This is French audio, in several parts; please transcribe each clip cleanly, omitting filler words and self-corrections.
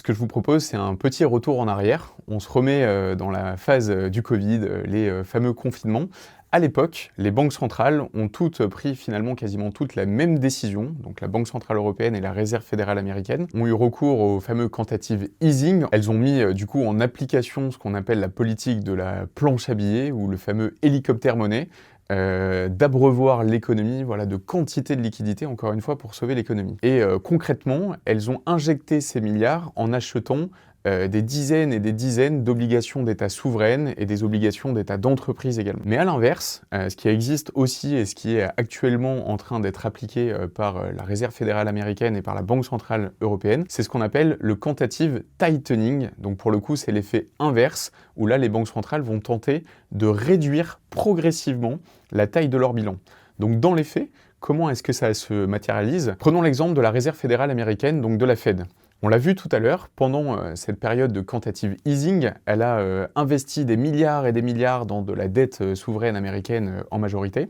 Ce que je vous propose, c'est un petit retour en arrière. On se remet dans la phase du Covid, les fameux confinements. À l'époque, les banques centrales ont toutes pris finalement quasiment toutes la même décision. Donc la Banque centrale européenne et la Réserve fédérale américaine ont eu recours au fameux quantitative easing. Elles ont mis du coup en application ce qu'on appelle la politique de la planche à billets ou le fameux hélicoptère monnaie. D'abreuvoir l'économie, voilà, de quantité de liquidités, encore une fois, pour sauver l'économie. Et concrètement, elles ont injecté ces milliards en achetant des dizaines et des dizaines d'obligations d'États souveraines et des obligations d'États d'entreprise également. Mais à l'inverse, ce qui existe aussi et ce qui est actuellement en train d'être appliqué par la Réserve fédérale américaine et par la Banque centrale européenne, c'est ce qu'on appelle le quantitative tightening. Donc pour le coup, c'est l'effet inverse, où là, les banques centrales vont tenter de réduire progressivement la taille de leur bilan. Donc dans les faits, comment est-ce que ça se matérialise? Prenons l'exemple de la Réserve fédérale américaine, donc de la Fed. On l'a vu tout à l'heure, pendant cette période de quantitative easing, elle a investi des milliards et des milliards dans de la dette souveraine américaine en majorité.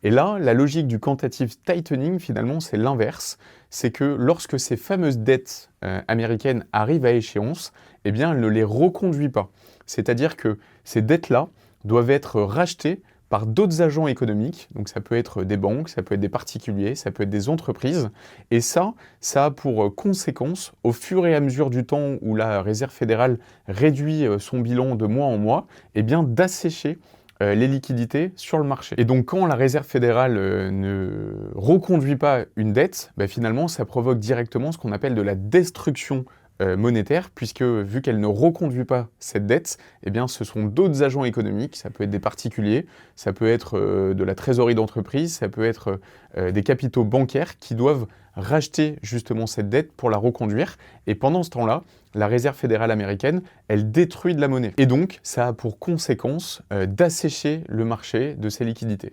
Et là, la logique du quantitative tightening, finalement, c'est l'inverse. C'est que lorsque ces fameuses dettes américaines arrivent à échéance, eh bien, elle ne les reconduit pas. C'est-à-dire que ces dettes-là doivent être rachetées par d'autres agents économiques, donc ça peut être des banques, ça peut être des particuliers, ça peut être des entreprises, et ça a pour conséquence, au fur et à mesure du temps où la Réserve fédérale réduit son bilan de mois en mois, eh bien d'assécher les liquidités sur le marché. Et donc quand la Réserve fédérale ne reconduit pas une dette, finalement ça provoque directement ce qu'on appelle de la destruction monétaire, puisque vu qu'elle ne reconduit pas cette dette, eh bien, ce sont d'autres agents économiques, ça peut être des particuliers, ça peut être de la trésorerie d'entreprise, ça peut être des capitaux bancaires qui doivent racheter justement cette dette pour la reconduire. Et pendant ce temps-là, la Réserve fédérale américaine, elle détruit de la monnaie. Et donc, ça a pour conséquence d'assécher le marché de ces liquidités.